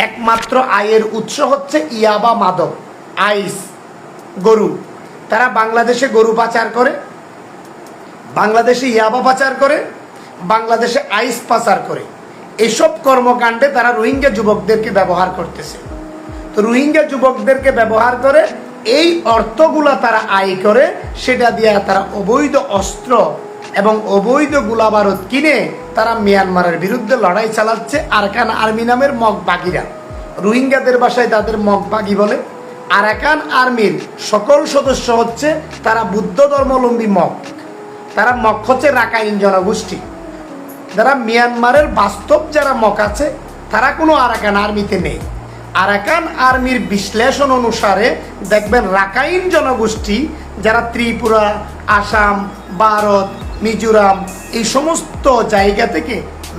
একমাত্র আয়ের উৎস হচ্ছে ইয়াবা, মাদক, আইস, গরু। তারা বাংলাদেশে গরু পাচার করে, বাংলাদেশে ইয়াবা পাচার করে, বাংলাদেশে আইস পাচার করে। এসব কর্মকাণ্ডে তারা রোহিঙ্গা যুবকদেরকে ব্যবহার করতেছে। তো রোহিঙ্গা যুবকদেরকে ব্যবহার করে এই অর্থগুলা তারা আয় করে, সেটা দিয়ে তারা অবৈধ অস্ত্র এবং অবৈধ গোলাবারুদ কিনে তারা মিয়ানমারের বিরুদ্ধে লড়াই চালাচ্ছে। আরাকান আর্মি নামের মগবাগীরা, রোহিঙ্গাদের ভাষায় তাদের মগবাগী বলে। আরাকান আর্মির সকল সদস্য হচ্ছে তারা বুদ্ধ ধর্মাবলম্বী মগ। তারা মগ হচ্ছে রাখাইন জনগোষ্ঠী। যারা মিয়ানমারের বাস্তব যারা মগ আছে তারা কোনো আরাকান আর্মিতে নেই। আরাকান আর্মির বিশ্লেষণ অনুসারে দেখবেন রাখাইন জনগোষ্ঠী যারা ত্রিপুরা, আসাম, ভারত, মিজোরাম এই সমস্ত জায়গা থেকে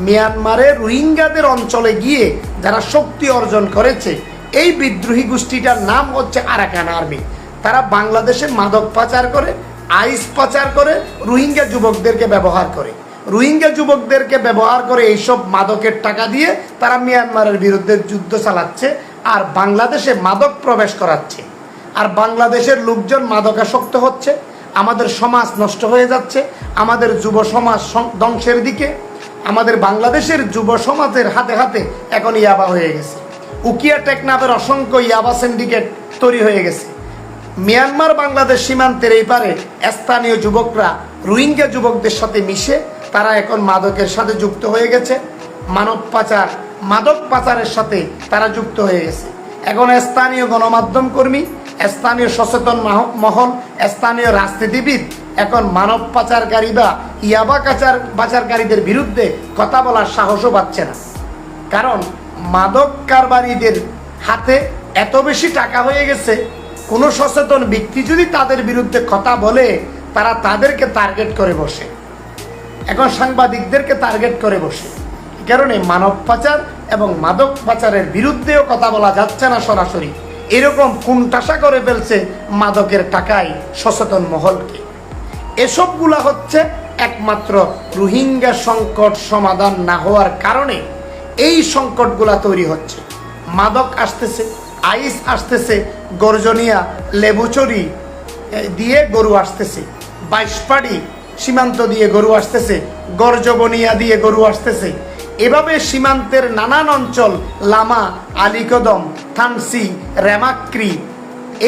মিয়ানমারের রোহিঙ্গাদের অঞ্চলে গিয়ে যারা শক্তি অর্জন করেছে, এই বিদ্রোহী গোষ্ঠীটার নাম হচ্ছে আরাকান আর্মি। তারা বাংলাদেশে মাদক পাচার করে, আইস পাচার করে, রোহিঙ্গা যুবকদেরকে ব্যবহার করে। রোহিঙ্গা যুবকদেরকে ব্যবহার করে এইসব মাদকের টাকা দিয়ে তারা মিয়ানমারের বিরুদ্ধে যুদ্ধ চালাচ্ছে আর বাংলাদেশে মাদক প্রবেশ করাচ্ছে। আর বাংলাদেশের লোকজন মাদকাসক্ত হচ্ছে, আমাদের সমাজ নষ্ট হয়ে যাচ্ছে, আমাদের যুব সমাজ ধ্বংসের দিকে। আমাদের বাংলাদেশের যুব সমাজের হাতে হাতে এখন ইয়াবা হয়ে গেছে। উকিয়া টেকনাফের অসংখ্য ইয়াবা সিন্ডিকেট তৈরি হয়ে গেছে। মিয়ানমার বাংলাদেশ সীমান্তের এই পারে স্থানীয় যুবকরা রোহিঙ্গা যুবকদের সাথে মিশে তারা এখন মাদকের সাথে যুক্ত হয়ে গেছে। মানব পাচার, মাদক পাচারের সাথে তারা যুক্ত হয়ে গেছে। এখন স্থানীয় গণমাধ্যম কর্মী, স্থানীয় সচেতন মহল, স্থানীয় রাজনীতিবিদ এখন মানব পাচারকারী বা ইয়াবা পাচারকারীদের বিরুদ্ধে কথা বলার সাহসও পাচ্ছে না। কারণ মাদক কারবারিদের হাতে এত বেশি টাকা হয়ে গেছে, কোনো সচেতন ব্যক্তি যদি তাদের বিরুদ্ধে কথা বলে তারা তাদেরকে টার্গেট করে বসে। এখন সাংবাদিকদেরকে টার্গেট করে বসে। এই কারণে মানব পাচার এবং মাদক পাচারের বিরুদ্ধেও কথা বলা যাচ্ছে না সরাসরি। এরকম কুণ্ঠাসা করে ফেলছে মাদকের টাকায় সচেতন মহলকে। এসবগুলা হচ্ছে একমাত্র রোহিঙ্গা সংকট সমাধান না হওয়ার কারণে এই সংকটগুলা তৈরি হচ্ছে। মাদক আসতেছে, আইস আসতেছে, গর্জনিয়া লেবুচরি দিয়ে গরু আসতেছে, বাইশপাড়ি সীমান্ত দিয়ে গরু আসতেছে, গর্জবনিয়া দিয়ে গরু আসতেছে। এভাবে সীমান্তের নানান অঞ্চল, লামা, আলীকদম, থানসি, রেমাক্রি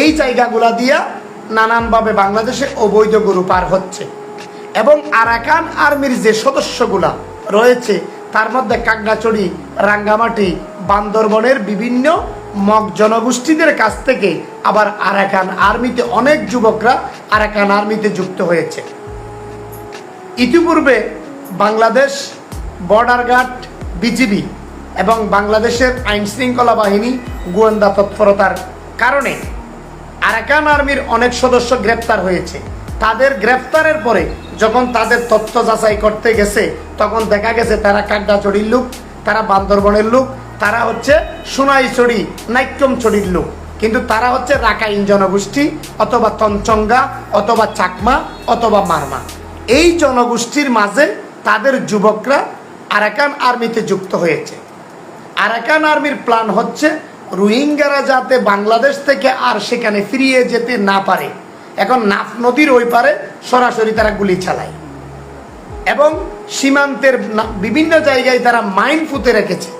এই জায়গাগুলা দিয়া নানানভাবে বাংলাদেশে অবৈধ গরু পার হচ্ছে। এবং আরাকান আর্মির যে সদস্যগুলা রয়েছে তার মধ্যে কাকড়াছড়ি, রাঙ্গামাটি, বান্দরবনের বিভিন্ন মগ জনগোষ্ঠীদের কাছ থেকে আবার আরাকান আর্মিতে অনেক যুবকরা আরাকান আর্মিতে যুক্ত হয়েছে। ইতিপূর্বে বাংলাদেশ বর্ডার গার্ড, বিজিবি এবং বাংলাদেশের আইন শৃঙ্খলা বাহিনী গোয়েন্দা তৎপরতার কারণে আরাকান আর্মির অনেক সদস্য গ্রেপ্তার হয়েছে। তাদের গ্রেপ্তারের পরে যখন তাদের তথ্য যাচাই করতে গেছে তখন দেখা গেছে তারা কাকড়াছড়ির লোক, তারা বান্দরবনের লোক, তারা হচ্ছে সোনাইছড়ি, নাইক্যমছড়ির লোক, কিন্তু তারা হচ্ছে রাখাইন জনগোষ্ঠী অথবা তঞ্চঙ্গা অথবা চাকমা অথবা মারমা। এই জনগোষ্ঠীর মাঝে তাদের যুবকরা আরাকান আর্মিতে যুক্ত হয়েছে। আরাকান আর্মির প্ল্যান হচ্ছে রোহিঙ্গারা যাতে বাংলাদেশ থেকে আর সেখানে ফিরিয়ে যেতে না পারে। এখন নাফ নদীর ওই পারে সরাসরি তারা গুলি চালায় এবং সীমান্তের বিভিন্ন জায়গায় তারা মাইন পুঁতে রেখেছে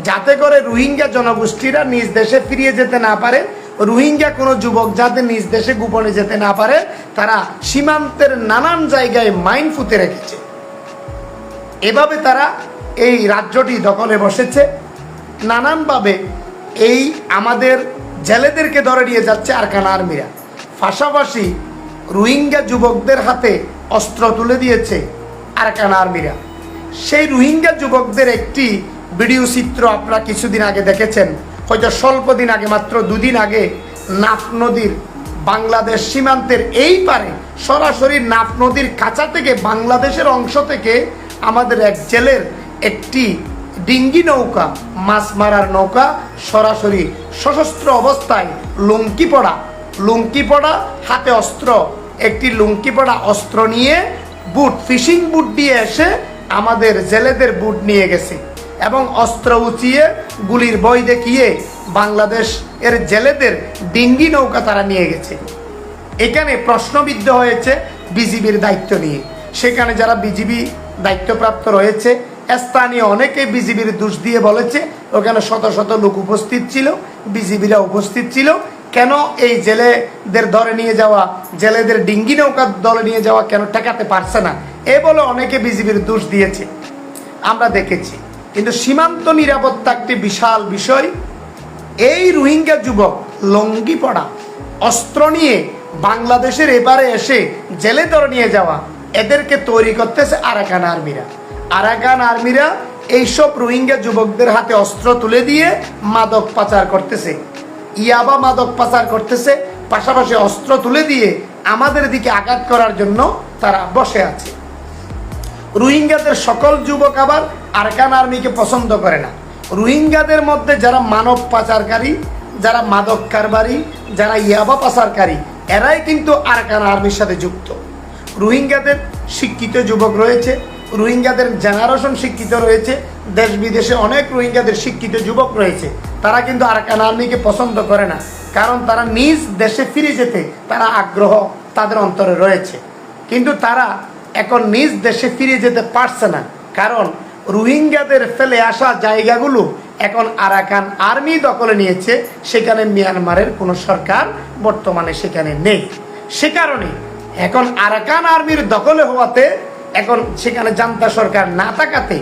যাতে করে রোহিঙ্গা জনগোষ্ঠীরা নিজ দেশে ফিরিয়ে যেতে না পারে। রোহিঙ্গা কোনো যুবক যাতে নিজ দেশে গোপনে যেতে না পারে, তারা সীমান্তের নানান জায়গায় মাইন পুঁতে রেখেছে। এভাবে তারা এই রাজ্যটি দখলে বসেছে। নানানভাবে এই আমাদের জেলেদেরকে ধরে নিয়ে যাচ্ছে আরাকান আর্মিরা। পাশাপাশি রোহিঙ্গা যুবকদের হাতে অস্ত্র তুলে দিয়েছে আরাকান আর্মিরা। সেই রোহিঙ্গা যুবকদের একটি ভিডিও চিত্র আপনারা কিছুদিন আগে দেখেছেন, হয়তো স্বল্প দিন আগে, মাত্র দুদিন আগে নাফ নদীর বাংলাদেশ সীমান্তের এই পারে সরাসরি নাফ নদীর কাছা থেকে বাংলাদেশের অংশ থেকে আমাদের এক জেলের একটি ডিঙ্গি নৌকা, মাছ মারার নৌকা, সরাসরি সশস্ত্র অবস্থায় লুঙ্কি পড়া হাতে অস্ত্র, একটি লুঙ্কি পড়া অস্ত্র নিয়ে বুট, ফিশিং বুট দিয়ে এসে আমাদের জেলেদের বুট নিয়ে গেছে এবং অস্ত্র উঁচিয়ে গুলির বই দেখিয়ে বাংলাদেশ এর জেলেদের ডিঙ্গি নৌকা তারা নিয়ে গেছে। এখানে প্রশ্নবিদ্ধ হয়েছে বিজিবির দায়িত্ব নিয়ে। সেখানে যারা বিজিবি দায়িত্বপ্রাপ্ত রয়েছে, স্থানীয় অনেকে বিজিবির দোষ দিয়ে বলেছে ওখানে শত শত লোক উপস্থিত ছিল, বিজিবিরা উপস্থিত ছিল, কেন এই জেলেদের ধরে নিয়ে যাওয়া, জেলেদের ডিঙ্গি নৌকা দলে নিয়ে যাওয়া কেন ঠেকাতে পারছে না, এ বলে অনেকে বিজিবির দোষ দিয়েছে, আমরা দেখেছি। কিন্তু সীমান্ত নিরাপত্তা একটি বিশাল বিষয়। এই রোহিঙ্গা যুবক লঙ্গি পড়া অস্ত্র নিয়ে বাংলাদেশের এবারে এসে জেলে ধরে নিয়ে যাওয়া, এদেরকে তৈরি করতেছে আরাকান আর্মিরা। আরাকান আর্মিরা এইসব রোহিঙ্গা যুবকদের হাতে অস্ত্র তুলে দিয়ে মাদক পাচার করতেছে, ইয়াবা মাদক পাচার করতেছে, পাশাপাশি অস্ত্র তুলে দিয়ে আমাদের দিকে আঘাত করার জন্য তারা বসে আছে। রোহিঙ্গাদের সকল যুবক আবার আরাকান আর্মিকে পছন্দ করে না। রোহিঙ্গাদের মধ্যে যারা মানব পাচারকারী, যারা মাদক কারবারি, যারা ইয়াবা পাচারকারী, এরাই কিন্তু আরাকান আর্মির সাথে যুক্ত। রোহিঙ্গাদের শিক্ষিত যুবক রয়েছে, রোহিঙ্গাদের জেনারেশন শিক্ষিত রয়েছে, দেশ বিদেশে অনেক রোহিঙ্গাদের শিক্ষিত যুবক রয়েছে। তারা কিন্তু আরাকান আর্মিকে পছন্দ করে না, কারণ তারা নিজ দেশে ফিরে যেতে তারা আগ্রহ তাদের অন্তরে রয়েছে। কিন্তু তারা এখন নিজ দেশে ফিরে যেতে পারছে না, কারণ রোহিঙ্গাদের ফেলে আসা জায়গাগুলো এখন আরাকান আর্মি দখলে নিয়েছে। সেখানে মিয়ানমারের কোনো সরকার বর্তমানে সেখানে নেই। সে কারণে এখন আরাকান আর্মির দখলে হওয়াতে এখন সেখানে জান্তা সরকার না থাকাতে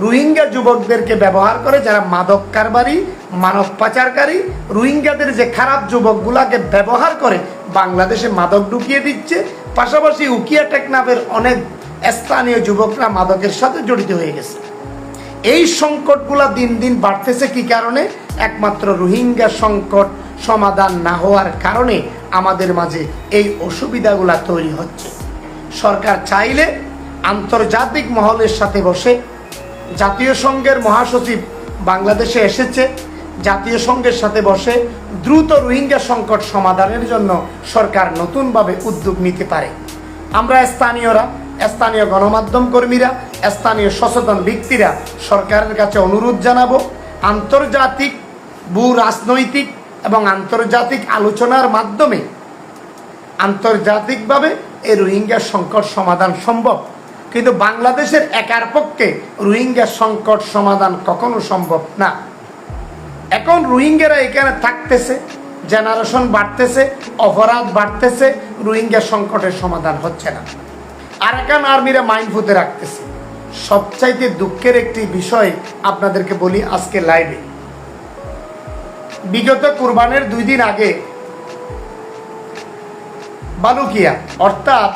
রোহিঙ্গা যুবকদেরকে ব্যবহার করে, যারা মাদক কারবারি, মানব পাচারকারী, রোহিঙ্গাদের যে খারাপ যুবকগুলাকে ব্যবহার করে বাংলাদেশে মাদক ঢুকিয়ে দিচ্ছে। পাশাপাশি উকিয়া টেকনাফের অনেক স্থানীয় যুবকরা মাদকের সাথে জড়িত হয়ে গেছে। এই সংকটগুলা দিন দিন বাড়তেছে কি কারণে? একমাত্র রোহিঙ্গা সংকট সমাধান না হওয়ার কারণে আমাদের মাঝে এই অসুবিধাগুলা তৈরি হচ্ছে। সরকার চাইলে আন্তর্জাতিক মহলের সাথে বসে, জাতীয় সংঘের মহাসচিব বাংলাদেশে এসেছে, জাতীয় সংঘের সাথে বসে দ্রুত রোহিঙ্গা সংকট সমাধানের জন্য সরকার নতুনভাবে উদ্যোগ নিতে পারে। আমরা স্থানীয়রা, স্থানীয় গণমাধ্যম কর্মীরা, স্থানীয় সচেতন ব্যক্তিরা সরকারের কাছে অনুরোধ জানাবো, আন্তর্জাতিক ভূ রাজনৈতিক এবং আন্তর্জাতিক আলোচনার মাধ্যমে আন্তর্জাতিকভাবে এই রোহিঙ্গা সংকট সমাধান সম্ভব। কিন্তু বাংলাদেশের একার পক্ষে রোহিঙ্গা সংকট সমাধান কখনো সম্ভব না। এখন রোহিঙ্গারা এখানে থাকতেছে, জেনারেশন বাড়তেছে, অপরাধ বাড়তেছে, রোহিঙ্গা সংকটের সমাধান হচ্ছে না। আরাকান আর্মিরা মাইন্ড ফুতে রাখতেছে। সবচাইতে দুঃখের একটি বিষয় আপনাদেরকে বলি আজকে লাইভে। বিগত কুরবানের 2 দিন আগে বালুকিয়া অর্থাৎ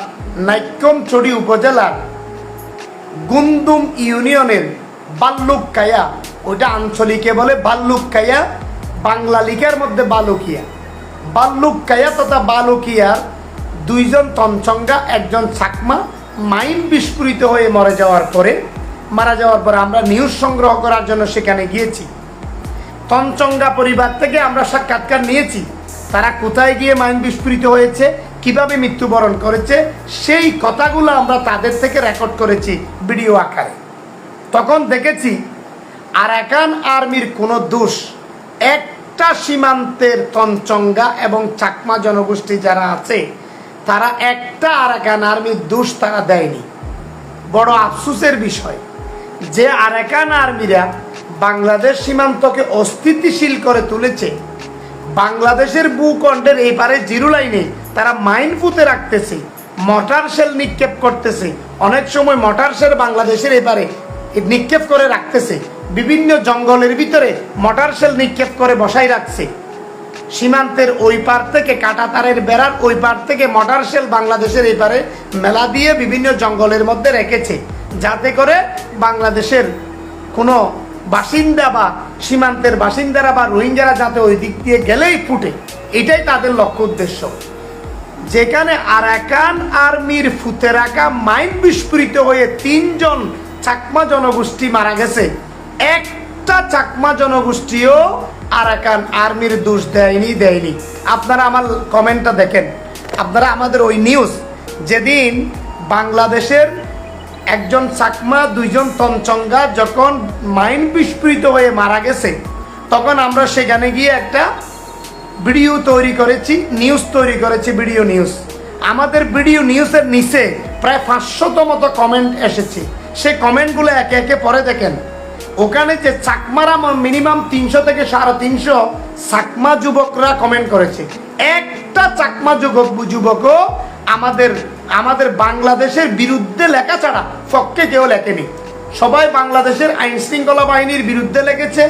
নাইক্ষ্যংছড়ি উপজেলার গুন্দুম ইউনিয়নের বাল্লুককায়া, ওইটা আঞ্চলিকে বলে বাল্লুককায়া, বাংলা লিখার মধ্যে বালুকিয়া, বাল্লুককায়া তথা বালুকিয়ার 2 জন তঞ্চঙ্গা, 1 জন চাকমা মাইন বিস্ফোরিত হয়ে মারা যাওয়ার পরে আমরা নিউজ সংগ্রহ করার জন্য সেখানে গিয়েছি। তঞ্চঙ্গা পরিবার থেকে আমরা সাক্ষাৎকার নিয়েছি, তারা কোথায় গিয়ে মাইন বিস্ফোরিত হয়েছে, কিভাবে মৃত্যুবরণ করেছে, সেই কথাগুলো আমরা তাদের থেকে রেকর্ড করেছি ভিডিও আকারে। তখন দেখেছি আরাকান আর্মির কোনো দোষ একটা সীমান্তের তঞ্চঙ্গা এবং চাকমা জনগোষ্ঠী যারা আছে তারা একটা আরাকান আর্মির দোষ তারা দেয়নি। বড় আফসোসের বিষয় যে আরাকান আর্মিরা বাংলাদেশ সীমান্তকে অস্থিতিশীল করে তুলেছে। বাংলাদেশের ভূখণ্ডের এই পারে জিরো লাইনে তারা মাইন ফুতে রাখতেছে, মটার শেল নিক্ষেপ করতেছে। অনেক সময় মটার শেল বাংলাদেশের এপারে নিক্ষেপ করে রাখতেছে, বিভিন্ন জঙ্গলের ভিতরে মটার শেল নিক্ষেপ করে বসাই রাখছে। সীমান্তের ওই পার থেকে কাঁটাতারের বেড়ার ওই পার থেকে মটার শেল বাংলাদেশের এই পারে মেলা দিয়ে বিভিন্ন জঙ্গলের মধ্যে রেখেছে, যাতে করে বাংলাদেশের কোনো বাসিন্দা বা সীমান্তের বাসিন্দারা বা রোহিঙ্গারা যাতে ওই দিক দিয়ে গেলেই ফুটে, এটাই তাদের লক্ষ্য উদ্দেশ্য। যেখানে আরাকান আর্মির ফুতে রাখা মাইন বিস্ফোরিত হয়ে 3 জন চাকমা জনগোষ্ঠী মারা গেছে, একটা চাকমা জনগোষ্ঠীও আরাকান আর্মির দোষ দেয়নি। আপনারা আমার কমেন্টটা দেখেন, আপনারা আমাদের ওই নিউজ যেদিন বাংলাদেশের একজন চাকমা, 2 জন তঞ্চঙ্গা যখন মাইন্ড বিস্ফোরিত হয়ে মারা গেছে, তখন আমরা সেখানে গিয়ে একটা ভিডিও তৈরি করেছি, নিউজ তৈরি করেছি, ভিডিও নিউজ। আমাদের ভিডিও নিউজের নিচে প্রায় 500 মতো কমেন্ট এসেছে। সেই কমেন্টগুলো একে একে পরে দেখেন। ওখানে যে চাকমারা মিনিমাম 300 থেকে 350 চাকমা যুবকরা কমেন্ট করেছে। একটা চাকমা যুবকও আমাদের বাংলাদেশের বিরুদ্ধে লেখা ছাড়া পক্ষে কেউ লেখেনি। সবাই বাংলাদেশের আইন শৃঙ্খলা বাহিনীর বিরুদ্ধে লিখেছে,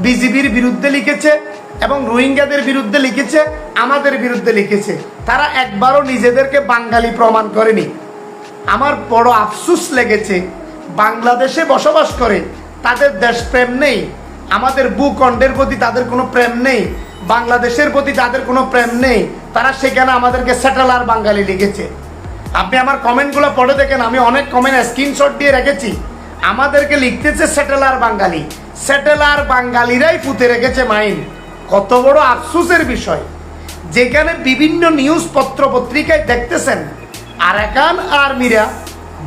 বিজিবির বিরুদ্ধে লিখেছে এবং রোহিঙ্গাদের বিরুদ্ধে লিখেছে, আমাদের বিরুদ্ধে লিখেছে। তারা একবারও নিজেদেরকে বাঙালি প্রমাণ করেনি। আমার বড় আফসোস লেগেছে, বাংলাদেশে বসবাস করে তাদের দেশপ্রেম নেই, আমাদের ভূখণ্ডের প্রতি তাদের কোনো প্রেম নেই, বাংলাদেশের প্রতি তাদের কোনো প্রেম নেই। তারা সেখানে আমাদেরকে সেটেলার বাঙালি লিখেছে। আপনি আমার কমেন্টগুলো পড়ে দেখেন, আমি অনেক কমেন্ট স্ক্রিনশট দিয়ে রেখেছি। আমাদেরকে লিখতেছে সেটেলার বাঙালি। সেটেলার বাঙালিরাই পুঁতে রেখেছে মাইন। কত বড় আফসোসের বিষয়, যেখানে বিভিন্ন নিউজ পত্র পত্রিকায় দেখতেছেন আরাকান আর্মিরা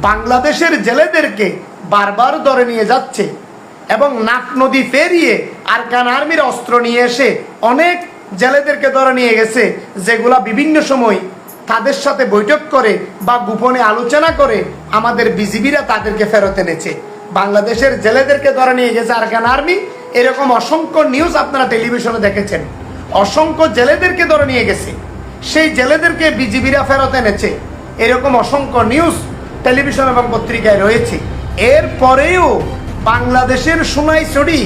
বাংলাদেশের জেলেদেরকে বারবার ধরে নিয়ে যাচ্ছে এবং নাক নদী পেরিয়ে আরাকান আর্মির অস্ত্র নিয়ে এসে অনেক জেলেদেরকে ধরে নিয়ে গেছে, যেগুলা বিভিন্ন সময় তাদের সাথে বৈঠক করে বা গোপনে আলোচনা করে আমাদের বিজিবিরা তাদেরকে ফেরত এনেছে। বাংলাদেশের জেলেদেরকে ধরে নিয়ে গেছে আরাকান আর্মি। এরকম অসংখ্য নিউজ আপনারা টেলিভিশনে দেখেছেন। অসংখ্য জেলেদেরকে ধরে নিয়ে গেছে, সেই জেলেদেরকে বিজিবিরা ফেরত এনেছে। এরকম অসংখ্য নিউজ টেলিভিশন এবং পত্রিকায় রয়েছে। এরপরেও বাংলাদেশের সোনাইছড়ি,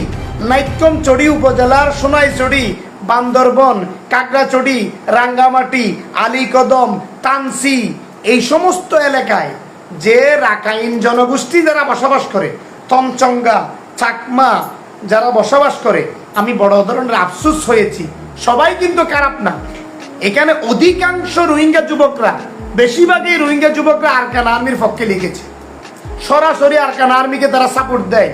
নাইক্ষ্যংছড়ি উপজেলার সোনাইছড়ি, বান্দরবন, কাকড়াছড়ি, রাঙ্গামাটি, আলীকদম, তানসি, এই সমস্ত এলাকায় যে রাখাইন জনগোষ্ঠী যারা বসবাস করে, তঞ্চঙ্গা, চাকমা যারা বসবাস করে, আমি বড় ধরনের আফসোস হয়েছি। সবাই কিন্তু খারাপ না। এখানে অধিকাংশ রোহিঙ্গা যুবকরা, বেশিরভাগই রোহিঙ্গা যুবকরা আরাকান আর্মির পক্ষে লিখেছে। সরাসরি আরাকান আর্মিকে তারা সাপোর্ট দেয়।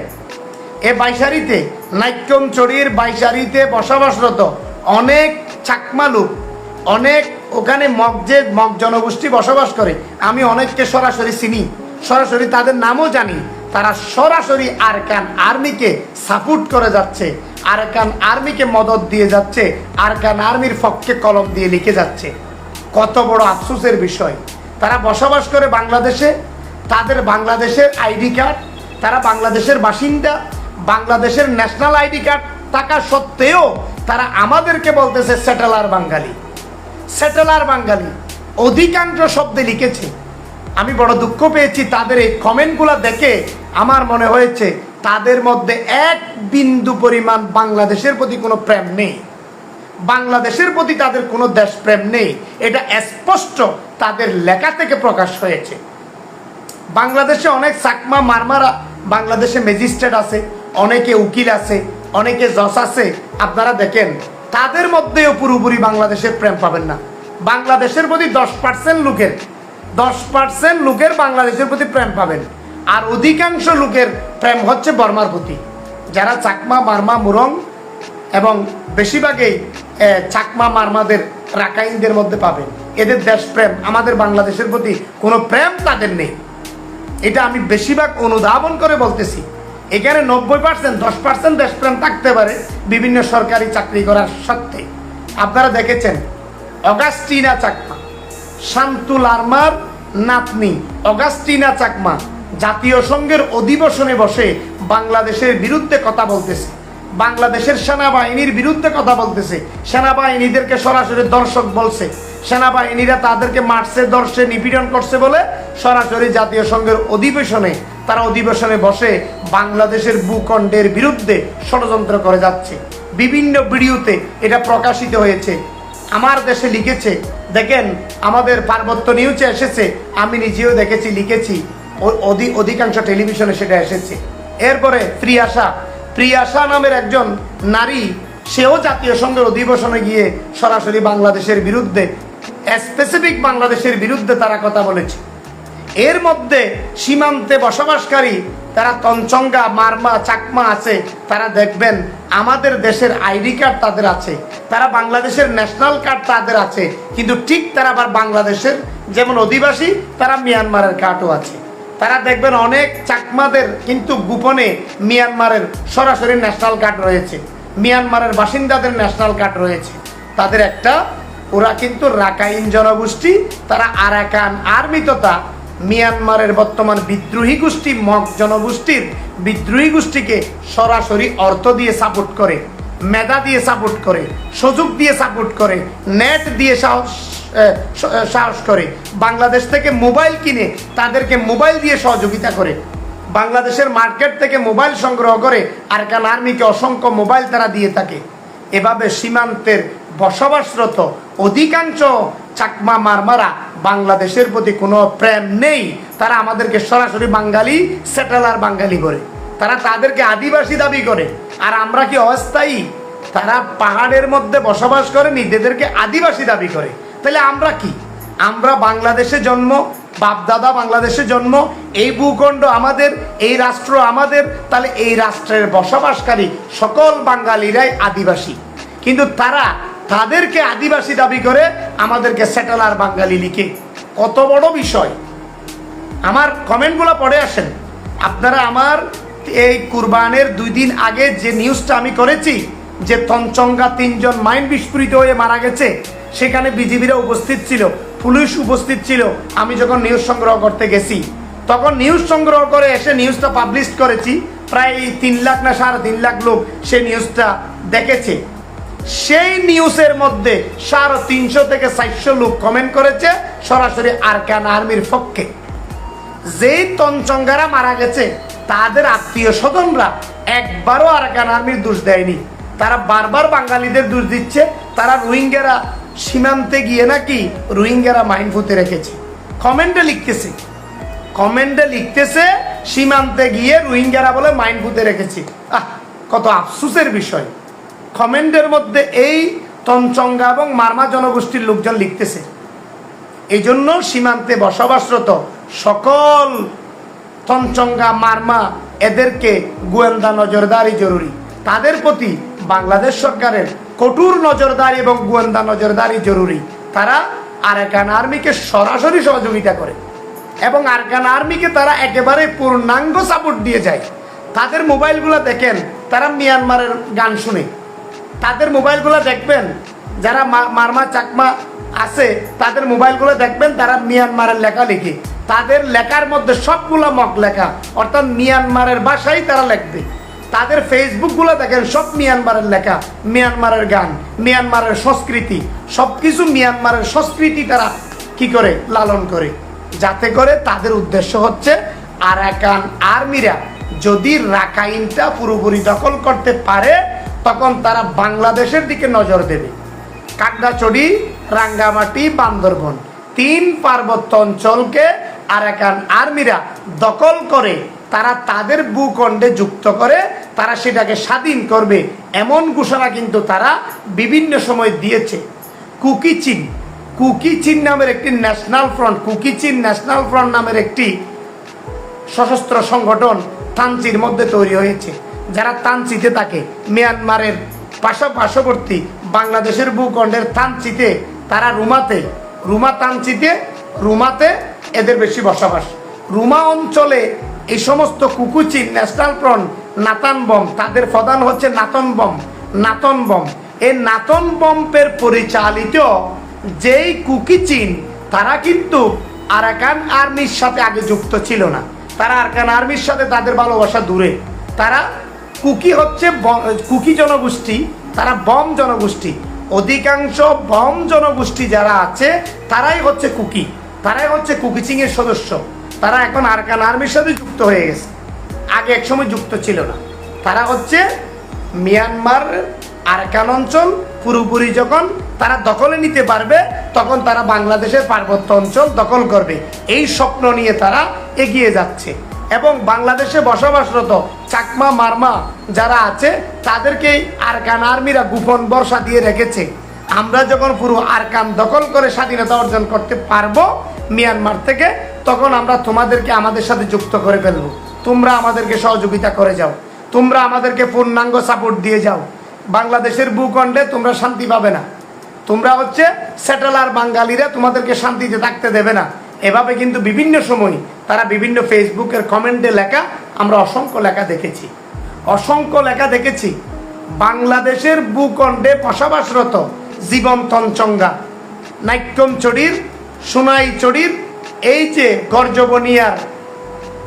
এ বাইশারিতে, নাইক্ষ্যংছড়ির বাইশারিতে বসবাসরত অনেক চাকমা লোক, অনেক ওখানে মগ জনগোষ্ঠী বসবাস করে। আমি অনেককে সরাসরি চিনি, সরাসরি তাদের নামও জানি। তারা সরাসরি আরাকান আর্মিকে সাপোর্ট করে যাচ্ছে, আরাকান আর্মিকে মদত দিয়ে যাচ্ছে, আরাকান আর্মির পক্ষে কলম দিয়ে লিখে যাচ্ছে। কত বড় আফসোসের বিষয়। তারা বসবাস করে বাংলাদেশে, তাদের বাংলাদেশের আইডি কার্ড, তারা বাংলাদেশের বাসিন্দা, বাংলাদেশের ন্যাশনাল আইডি কার্ড থাকা সত্ত্বেও তারা আমাদেরকে বলতেছে সেটেলার বাঙালি, সেটেলার বাঙালি। অধিকাংশ শব্দে লিখেছে। আমি বড় দুঃখ পেয়েছি তাদের এই কমেন্টগুলো দেখে। আমার মনে হয়েছে তাদের মধ্যে এক বিন্দু পরিমাণ বাংলাদেশের প্রতি কোনো প্রেম নেই, বাংলাদেশের প্রতি তাদের কোনো দেশপ্রেম নেই। এটা স্পষ্ট তাদের লেখা থেকে প্রকাশ হয়েছে। বাংলাদেশে অনেক চাকমা মারমারা বাংলাদেশে ম্যাজিস্ট্রেট আছে, অনেকে উকিল আছে, অনেকে জজ আছে। আপনারা দেখেন তাদের মধ্যেও পুরোপুরি বাংলাদেশের প্রেম পাবেন না। বাংলাদেশের প্রতি 10% লোকের বাংলাদেশের প্রতি প্রেম পাবেন। আর অধিকাংশ লোকের প্রেম হচ্ছে বর্মার প্রতি। যারা চাকমা, মারমা, মুরং এবং বেশিরভাগই চাকমা মারমাদের রাখাইনদের মধ্যে পাবেন। এদের দেশপ্রেম, আমাদের বাংলাদেশের প্রতি কোনো প্রেম তাদের নেই। এটা আমি বেশিরভাগ অনুধাবন করে বলতেছি। এখানে 90%, 10% দেশপ্রেম থাকতে পারে বিভিন্ন সরকারি চাকরি করার সত্ত্বে। আপনারা দেখেছেন অগাস্টিনা চাকমা, শান্তু লারমার নাতনি অগাস্টিনা চাকমা জাতীয় সংঘের অধিবেশনে বসে বাংলাদেশের বিরুদ্ধে কথা বলতেছে, বাংলাদেশের সেনাবাহিনীর বিরুদ্ধে কথা বলতেছে। সেনাবাহিনীদেরকে সরাসরি দর্শক বলছে, সেনাবাহিনীরা তাদেরকে মারছে, ধরছে, নিপীড়ন করছে বলে সরাসরি জাতীয় সংঘের তারা অধিবেশনে বসে বাংলাদেশের ভূখণ্ডের বিরুদ্ধে ষড়যন্ত্র করে যাচ্ছে। বিভিন্ন ভিডিওতে এটা প্রকাশিত হয়েছে। আমার দেশে লিখেছে, দেখেন আমাদের পার্বত্য নিউজে এসেছে, আমি নিজেও দেখেছি, লিখেছি, অধিকাংশ টেলিভিশনে সেটা এসেছে। এরপরে প্রিয়াশা নামের একজন নারী, সেও জাতীয় সংঘের অধিবেশনে গিয়ে সরাসরি বাংলাদেশের বিরুদ্ধে, স্পেসিফিক বাংলাদেশের বিরুদ্ধে তারা কথা বলেছে। এর মধ্যে সীমান্তে বসবাসকারী তারা তঞ্চঙ্গা, মারমা, চাকমা আছে, তারা দেখবেন আমাদের দেশের আইডি কার্ড তাদের আছে, তারা বাংলাদেশের ন্যাশনাল কার্ড তাদের আছে, কিন্তু ঠিক তারা আবার বাংলাদেশের যেমন অধিবাসী, তারা মিয়ানমারের কার্ডও আছে। তারা দেখবেন অনেক চাকমাদের কিন্তু গোপনে মিয়ানমারের সরাসরি ন্যাশনাল কার্ড রয়েছে, মিয়ানমারের বাসিন্দাদের ন্যাশনাল কার্ড রয়েছে। তাদের একটা, ওরা কিন্তু রাখাইন জনগোষ্ঠী, তারা আরাকান আর্মি তথা মিয়ানমারের বর্তমান বিদ্রোহী গোষ্ঠী মগ জনগোষ্ঠীর বিদ্রোহী গোষ্ঠীকে সরাসরি অর্থ দিয়ে সাপোর্ট করে, মেধা দিয়ে সাপোর্ট করে, সুযোগ দিয়ে সাপোর্ট করে, নেট দিয়ে সাহস করে, বাংলাদেশ থেকে মোবাইল কিনে তাদেরকে মোবাইল দিয়ে সহযোগিতা করে, বাংলাদেশের মার্কেট থেকে মোবাইল সংগ্রহ করে আরাকান আর্মিকে অসংখ্য মোবাইল তারা দিয়ে থাকে। এভাবে সীমান্তের বসবাসরত অধিকাংশ চাকমা মারমারা বাংলাদেশের প্রতি কোনো প্রেম নেই, তারা আমাদেরকে সরাসরি বাঙালি সেটেলার বাঙালি করে, তারা তাদেরকে আদিবাসী দাবি করে। আর আমরা কি অস্থায়ী? তারা পাহাড়ের মধ্যে বসবাস করে নিজেদেরকে আদিবাসী দাবি করে। তাহলে আমরা কি? আমরা বাংলাদেশে জন্ম, বাপদাদা বাংলাদেশে জন্ম, এই ভূখণ্ড আমাদের, এই রাষ্ট্র আমাদের, তাহলে এই রাষ্ট্রের বসবাসকারী সকল বাঙালিরাই আদিবাসী। কিন্তু তারা তাদেরকে আদিবাসী দাবি করে, আমাদেরকে সেটেলার বাঙালি লিখে। কত বড় বিষয়! আমার কমেন্টগুলো পড়ে আসেন আপনারা। আমার এই কুরবানের 2 দিন আগে যে নিউজটা আমি করেছি, যে তঞ্চঙ্গা 3 জন মাইন বিস্ফোরিত হয়ে মারা গেছে, সেখানে বিজিবিরা উপস্থিত ছিল, পুলিশ উপস্থিত ছিল। আমি যখন নিউজ সংগ্রহ করতে গেছি, তখন নিউজ সংগ্রহ করে এসে নিউজটা পাবলিশ করেছি। প্রায় 3 লাখ না 3.5 লাখ লোক সেই নিউজটা দেখেছে। সেই নিউজের মধ্যে 350 থেকে 400 লোক কমেন্ট করেছে সরাসরি আরাকান আর্মির পক্ষে। যেই তঞ্চঙ্গারা মারা গেছে তাদের আত্মীয় স্বজনরা একবারও আরাকান আর্মির দোষ দেয়নি, তারা বারবার বাঙালিদের দোষ দিচ্ছে। তারা রোহিঙ্গারা সীমান্তে গিয়ে নাকি রোহিঙ্গারা মাইন পুঁতে রেখেছে, কমেন্টে লিখতেছে সীমান্তে গিয়ে রোহিঙ্গারা বলে মাইন পুঁতে রেখেছে। কত আফসোসের বিষয়! কমেন্টের মধ্যে এই তঞ্চঙ্গা এবং মারমা জনগোষ্ঠীর লোকজন লিখতেছে। এই জন্য সীমান্তে বসবাসরত সকল তঞ্চঙ্গা মারমা এদেরকে গোয়েন্দা নজরদারি জরুরি। তাদের প্রতি বাংলাদেশ সরকারের কঠোর নজরদারি এবং গোয়েন্দা নজরদারি জরুরি। তারা আরাকান আর্মিকে সরাসরি সহযোগিতা করে এবং আরাকান আর্মিকে তারা একেবারে পূর্ণাঙ্গ সাপোর্ট দিয়ে যায়। তাদের মোবাইলগুলো দেখেন, তারা মিয়ানমারের গান শুনে। তাদের মোবাইলগুলো দেখবেন, যারা মারমা চাকমা আছে তাদের মোবাইলগুলো দেখবেন, তারা মিয়ানমারের লেখা লিখে। তাদের লেখার মধ্যে সবগুলো মক লেখা, অর্থাৎ মিয়ানমারের ভাষাই তারা লিখবে। তাদের ফেসবুকগুলো দেখেন, সব মিয়ানমারের লেখা, মিয়ানমারের গান, মিয়ানমারের সংস্কৃতি, সব কিছু মিয়ানমারের সংস্কৃতি তারা কি করে লালন করে, যাতে করে তাদের উদ্দেশ্য হচ্ছে আরাকান আর্মিরা যদি রাখাইনটা পুরোপুরি দখল করতে পারে তখন তারা বাংলাদেশের দিকে নজর দেবে। কাকড়াছড়ি, রাঙ্গামাটি, বান্দরবন 3 পার্বত্য অঞ্চলকে আরাকান আর্মিরা দখল করে তারা তাদের ভূখণ্ডে যুক্ত করে তারা সেটাকে স্বাধীন করবে, এমন ঘোষণা কিন্তু তারা বিভিন্ন সময় দিয়েছে। কুকি চীন নামের একটি ন্যাশনাল ফ্রন্ট, কুকি চীন ন্যাশনাল ফ্রন্ট নামের একটি সশস্ত্র সংগঠন থানচির মধ্যে তৈরি হয়েছে। যারা থানচিতে থাকে, মিয়ানমারের পার্শ্ববর্তী বাংলাদেশের ভূখণ্ডের থানচিতে, তারা রুমাতে এদের বেশি বসবাস। রুমা অঞ্চলে এই সমস্ত কুকুচিন ন্যাশনাল ফ্রন্ট, নাতান বম, তাদের প্রধান হচ্ছে নাতন বম। এই নাতন বম্পের পরিচালিত যেই কুকিচিন, তারা কিন্তু আরাকান আর্মির সাথে আগে যুক্ত ছিল না। তারা আরাকান আর্মির সাথে তাদের ভালোবাসা দূরে। তারা কুকি জনগোষ্ঠী, তারা বম জনগোষ্ঠী। অধিকাংশ বম জনগোষ্ঠী যারা আছে তারাই হচ্ছে কুকি, তারাই হচ্ছে কুকিচিংয়ের সদস্য। তারা এখন আরাকান আর্মির সাথে যুক্ত হয়ে গেছে, আগে একসময় যুক্ত ছিল না। তারা হচ্ছে মিয়ানমার আরাকান অঞ্চল পুরোপুরি যখন তারা দখলে নিতে পারবে তখন তারা বাংলাদেশের পার্বত্য অঞ্চল দখল করবে, এই স্বপ্ন নিয়ে তারা এগিয়ে যাচ্ছে। এবং বাংলাদেশে বসবাসরত চাকমা মারমা যারা আছে তাদেরকে আরাকান আর্মিরা গোপন বর্ষা দিয়ে রেখেছে। আমরা যখন পুরো আরাকান দখল করে স্বাধীনতা অর্জন করতে পারবো মিয়ানমার থেকে, তখন আমরা তোমাদেরকে আমাদের সাথে যুক্ত করে ফেলবো। তোমরা আমাদেরকে সহযোগিতা করে যাও, তোমরা আমাদেরকে পূর্ণাঙ্গ সাপোর্ট দিয়ে যাও। বাংলাদেশের ভূখণ্ডে তোমরা শান্তি পাবে না, তোমরা হচ্ছে সেটেলার বাঙালিরা তোমাদেরকে শান্তিতে থাকতে দেবে না। এভাবে কিন্তু বিভিন্ন সময় তারা বিভিন্ন ফেসবুকের কমেন্টে লেখা আমরা অসংখ্য লেখা দেখেছি, অসংখ্য লেখা দেখেছি। বাংলাদেশের ভূখণ্ডে বসবাসরত জীবন তঞ্চঙ্গা, নাইক্যম চড়ির, সোনাই চড়ির, এই যে গর্জবনিয়ার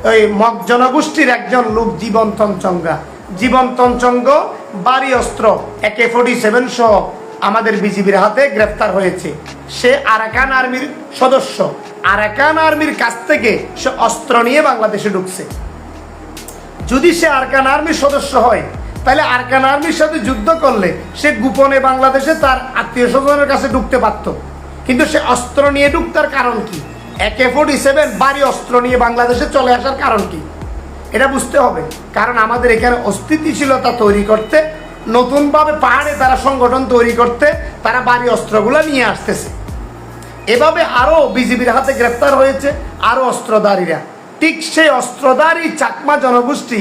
ওই মগ জনগোষ্ঠীর একজন লোক জীবন তঞ্চঙ্গা, জীবন তঞ্চঙ্গ বাড়ি অস্ত্র AK-47 সহ আমাদের বিজিবির হাতে গ্রেফতার হয়েছে। সে আরাকান আর্মির সদস্য, আরাকান আর্মির কাছ থেকে সে অস্ত্র নিয়ে বাংলাদেশে ঢুকছে। যদি সে আরাকান আর্মির সদস্য হয় তাহলে আরাকান আর্মির সাথে যুদ্ধ করলে সে গোপনে বাংলাদেশে তার আত্মীয় স্বজনের কাছে ঢুকতে পারত, কিন্তু সে অস্ত্র নিয়ে ঢুকতার কারণ কি? AK-47 বাড়ি অস্ত্র নিয়ে বাংলাদেশে চলে আসার কারণ কি? এটা বুঝতে হবে। কারণ আমাদের এখানে অস্থিতিশীলতা তৈরি করতে, নতুনভাবে পাহাড়ে তারা সংগঠন তৈরি করতে তারা বাড়ি অস্ত্রগুলো নিয়ে আসতেছে। এভাবে আরও বিজিবির হাতে গ্রেফতার হয়েছে আরও অস্ত্রধারীরা। ঠিক সেই অস্ত্রধারী চাকমা জনগোষ্ঠী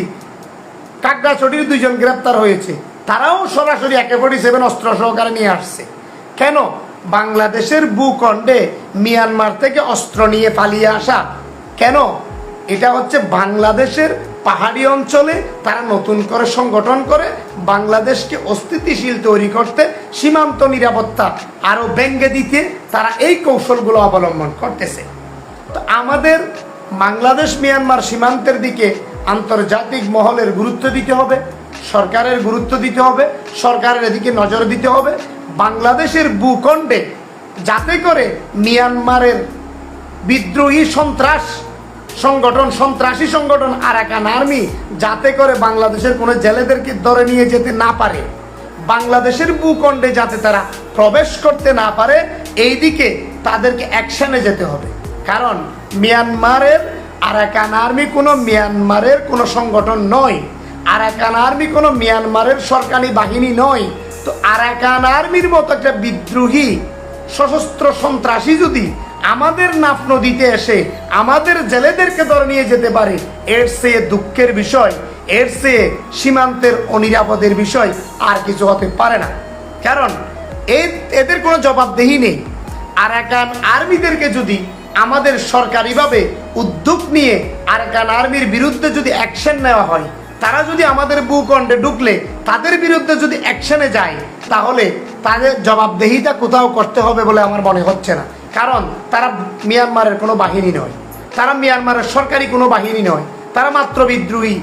কাকড়াছড়ির 2 জন গ্রেফতার হয়েছে, তারাও সরাসরি AK-47 অস্ত্র সহকারে নিয়ে আসছে। কেন? বাংলাদেশের ভূখণ্ডে মিয়ানমার থেকে অস্ত্র নিয়ে পালিয়ে আসা। কেন? এটা হচ্ছে বাংলাদেশের পাহাড়ি অঞ্চলে তারা নতুন করে সংগঠন করে বাংলাদেশকে অস্থিতিশীল তৈরি করতে, সীমান্ত নিরাপত্তা আরও ব্যঙ্গে দিতে তারা এই কৌশলগুলো অবলম্বন করতেছে। তো আমাদের বাংলাদেশ মিয়ানমার সীমান্তের দিকে আন্তর্জাতিক মহলের গুরুত্ব দিতে হবে, সরকারের গুরুত্ব দিতে হবে, সরকারের এদিকে নজর দিতে হবে। বাংলাদেশের ভূখণ্ডে যাতে করে মিয়ানমারের বিদ্রোহী সন্ত্রাসী সংগঠন আরাকান আর্মি যাতে করে বাংলাদেশের কোনো জেলেদেরকে ধরে নিয়ে যেতে না পারে, বাংলাদেশের ভূখণ্ডে যাতে তারা প্রবেশ করতে না পারে, এই দিকে তাদেরকে অ্যাকশনে যেতে হবে। কারণ মিয়ানমারের আরাকান আর্মি কোনো মিয়ানমারের কোনো সংগঠন নয়, আরাকান আর্মি কোনো মিয়ানমারের সরকারি বাহিনী নয়। তো আরাকান আর্মির মতো একটা বিদ্রোহী সশস্ত্র সন্ত্রাসী যদি আমাদের নাফ নদীতে এসে আমাদের জেলেদেরকে ধরে নিয়ে যেতে পারে, এর চেয়ে দুঃখের বিষয়, এর চেয়ে সীমান্তের অনিরাপদের বিষয় আর কিছু হতে পারে না। কারণ এদের কোনো জবাবদেহি নেই। আরাকান আর্মিদেরকে যদি আমাদের সরকারিভাবে উদ্যোগ নিয়ে আরাকান আর্মির বিরুদ্ধে যদি অ্যাকশন নেওয়া হয়, তারা যদি আমাদের ভূখণ্ডে ঢুকলে তাদের বিরুদ্ধে যদি অ্যাকশনে যায়, তাহলে তাদের জবাবদেহিতা কোথাও করতে হবে বলে আমার মনে হচ্ছে না। কারণ তারা মিয়ানমারের কোনো বাহিনী নয়, তারা মিয়ানমারের সরকারি কোনো বাহিনী নয়, তারা মাত্র বিদ্রোহী,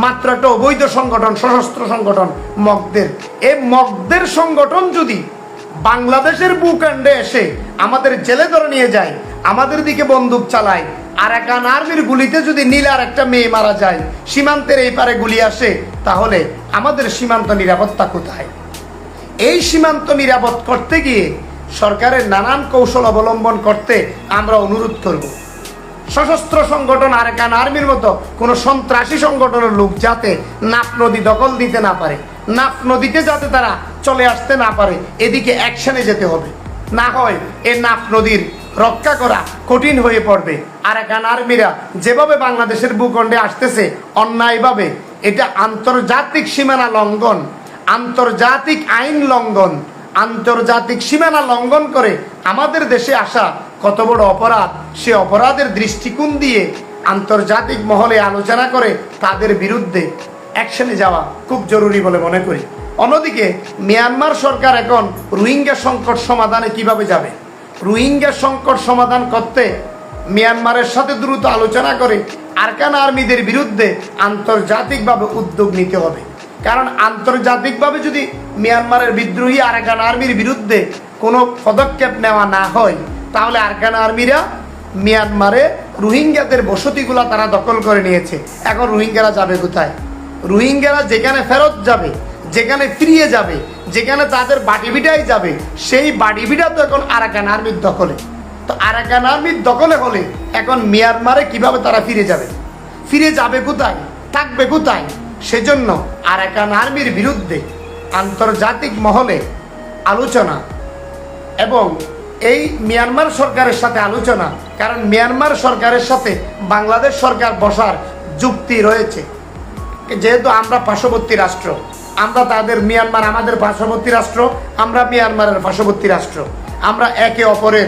মাত্র একটা অবৈধ সংগঠন, সশস্ত্র সংগঠন মগদের। এই মগদের সংগঠন যদি বাংলাদেশের ভূখণ্ডে এসে আমাদের জেলে ধরে নিয়ে যায়, আমাদের দিকে বন্দুক চালায়, আরাকান আর্মির গুলিতে যদি নীলার একটা মেয়ে মারা যায়, সীমান্তের এই পারে গুলি আসে, তাহলে আমাদের সীমান্ত নিরাপত্তা কোথায়? এই সীমান্ত নিরাপদ করতে গিয়ে সরকারের নানান কৌশল অবলম্বন করতে আমরা অনুরোধ করব। সশস্ত্র সংগঠন আরাকান আর্মির মতো কোনো সন্ত্রাসী সংগঠনের লোক যাতে নাফ নদী দখল দিতে না পারে, নাফ নদীতে যাতে তারা চলে আসতে না পারে, এদিকে অ্যাকশনে যেতে হবে। না হয় এই নাফ নদীর রক্ষা করা কঠিন হয়ে পড়বে। আরাকান আর্মিরা যেভাবে বাংলাদেশের ভূখণ্ডে আসতেছে অন্যায়ভাবে, এটা আন্তর্জাতিক সীমানা লঙ্ঘন, আন্তর্জাতিক আইন লঙ্ঘন, আন্তর্জাতিক সীমানা লঙ্ঘন করে আমাদের দেশে আসা কত বড় অপরাধ। সে অপরাধের দৃষ্টিকোণ দিয়ে আন্তর্জাতিক মহলে আলোচনা করে তাদের বিরুদ্ধে অ্যাকশনে যাওয়া খুব জরুরি বলে মনে করি। অন্যদিকে মিয়ানমার সরকার এখন রোহিঙ্গা সংকট সমাধানে কিভাবে যাবে? রোহিঙ্গা সংকট সমাধান করতে মিয়ানমারের সাথে দ্রুত আলোচনা করে আরাকান আর্মিদের বিরুদ্ধে আন্তর্জাতিকভাবে উদ্যোগ নিতে হবে। কারণ আন্তর্জাতিকভাবে যদি মিয়ানমারের বিদ্রোহী আরাকান আর্মির বিরুদ্ধে কোনো পদক্ষেপ নেওয়া না হয়, তাহলে আরাকান আর্মিরা মিয়ানমারে রোহিঙ্গাদের বসতিগুলো তারা দখল করে নিয়েছে। এখন রোহিঙ্গারা যাবে কোথায়? রোহিঙ্গারা যেখানে ফেরত যাবে, যেখানে ফিরিয়ে যাবে, যেখানে তাদের বাটিভিটায় যাবে, সেই বাটিভিটা তো এখন আরাকান আর্মির দখলে। তো আরাকান আর্মির দখলে হলে এখন মিয়ানমারে কিভাবে তারা ফিরে যাবে? ফিরে যাবে কোথায়? থাকবে কোথায়? সেজন্য আরাকান আর্মির বিরুদ্ধে আন্তর্জাতিক মহলে আলোচনা এবং এই মিয়ানমার সরকারের সাথে আলোচনা, কারণ মিয়ানমার সরকারের সাথে বাংলাদেশ সরকার বসার যুক্তি রয়েছে। যেহেতু আমরা পার্শ্ববর্তী রাষ্ট্র, আমরা তাদের, মিয়ানমার আমাদের পার্শ্ববর্তী রাষ্ট্র, আমরা মিয়ানমারের পার্শ্ববর্তী রাষ্ট্র, আমরা একে অপরের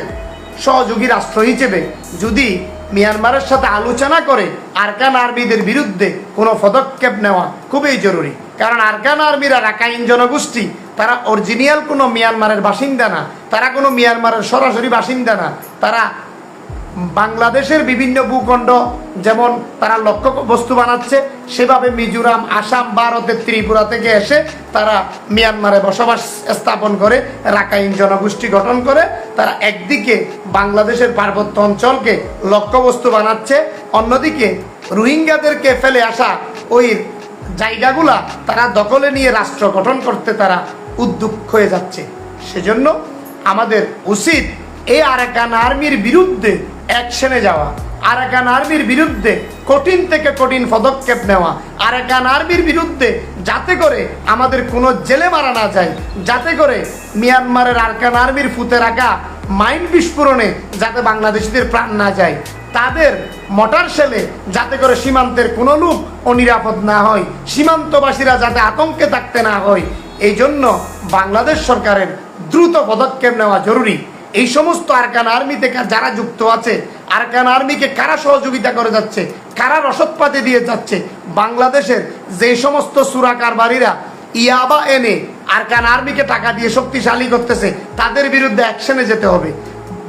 সহযোগী রাষ্ট্র হিসেবে যদি মিয়ানমারের সাথে আলোচনা করে আরকান আর্মিদের বিরুদ্ধে কোনো পদক্ষেপ নেওয়া খুবই জরুরি। কারণ আরকান আর্মিরা রাখাইন জনগোষ্ঠী, তারা অরিজিনাল কোনো মিয়ানমারের বাসিন্দা না, তারা কোনো মিয়ানমারের সরাসরি বাসিন্দা না। তারা বাংলাদেশের বিভিন্ন ভূখণ্ড যেমন তারা লক্ষ্য বস্তু বানাচ্ছে, সেভাবে মিজোরাম, আসাম, ভারতের ত্রিপুরা থেকে এসে তারা মিয়ানমারে বসবাস স্থাপন করে রাখাইন জনগোষ্ঠী গঠন করে তারা একদিকে বাংলাদেশের পার্বত্য অঞ্চলকে লক্ষ্যবস্তু বানাচ্ছে, অন্যদিকে রোহিঙ্গাদেরকে ফেলে আসা ওই জায়গাগুলা তারা দখলে নিয়ে রাষ্ট্র গঠন করতে তারা উদ্যোগ হয়ে যাচ্ছে। সেজন্য আমাদের উচিত এই আরাকান আর্মির বিরুদ্ধে অ্যাকশনে যাওয়া, আরাকান আর্মির বিরুদ্ধে কঠিন থেকে কঠিন পদক্ষেপ নেওয়া, আরাকান আর্মির বিরুদ্ধে যাতে করে আমাদের কোনো জেলে মারা না যায়, যাতে করে মিয়ানমারের আরাকান আর্মির ফুতে রাখা মাইন বিস্ফোরণে যাতে বাংলাদেশিদের প্রাণ না যায়, তাদের মোটর সেলে যাতে করে সীমান্তের কোনো লোক অনিরাপদ না হয়, সীমান্তবাসীরা যাতে আতঙ্কে থাকতে না হয়, এই জন্য বাংলাদেশ সরকারের দ্রুত পদক্ষেপ নেওয়া জরুরি। এই সমস্ত আরকান আর্মি থেকে যারা যুক্ত আছে, আরকান আর্মিকে কারা সহযোগিতা করে যাচ্ছে, কারা রসদপাতি দিয়ে যাচ্ছে, বাংলাদেশের যে সমস্ত সুরা কারবারিরা ইয়াবা এনে আরকান আর্মিকে টাকা দিয়ে শক্তিশালী করতেছে, তাদের বিরুদ্ধে অ্যাকশনে যেতে হবে।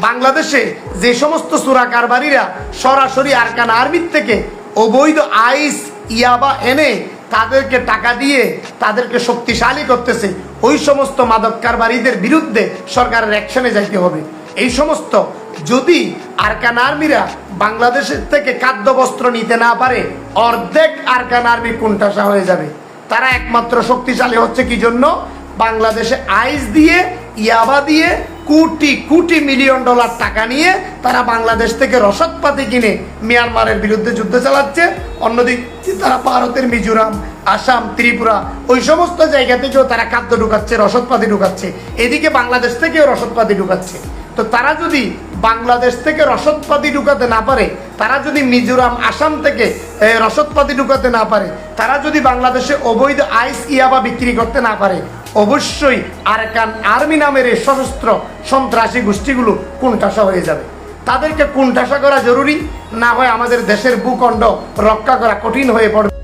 বাংলাদেশে যে সমস্ত সুরা কারবারিরা সরাসরি আরকান আর্মির থেকে অবৈধ আইস ইয়াবা এনে তাদেরকে টাকা দিয়ে তাদেরকে শক্তিশালী করতেছে, ওই সমস্ত মাদক কারবারিদের বিরুদ্ধে সরকারের অ্যাকশনে যাইতে হবে। এই সমস্ত যদি আরকান আর্মিরা বাংলাদেশের থেকে খাদ্য বস্ত্র নিতে না পারে, অর্ধেক আরকান আর্মি কোণঠাসা হয়ে যাবে। তারা একমাত্র শক্তিশালী হচ্ছে কি জন্য? বাংলাদেশে আইস দিয়ে, ইয়াবা দিয়ে কোটি কোটি মিলিয়ন ডলার টাকা নিয়ে তারা বাংলাদেশ থেকে রসদপাতি কিনে মিয়ানমারের বিরুদ্ধে যুদ্ধ চালাচ্ছে। অন্যদিকে তারা ভারতের মিজোরাম, আসাম, ত্রিপুরা ওই সমস্ত জায়গা থেকেও তারা খাদ্য ঢুকাচ্ছে, রসদপাতি ঢুকাচ্ছে, এদিকে বাংলাদেশ থেকেও রসদপাতি ঢুকাচ্ছে। তো তারা যদি বাংলাদেশ থেকে রসদপাতি ঢুকাতে না পারে, তারা যদি মিজোরাম, আসাম থেকে রসদপাতি ঢুকাতে না পারে, তারা যদি বাংলাদেশে অবৈধ আইস ইয়াবা বিক্রি করতে না পারে, অবশ্যই আরকান আর্মি নামের এই সশস্ত্র সন্ত্রাসী গোষ্ঠীগুলো কোণঠাসা হয়ে যাবে। তাদেরকে কোণঠাসা করা জরুরি, না হয় আমাদের দেশের ভূখণ্ড রক্ষা করা কঠিন হয়ে পড়বে।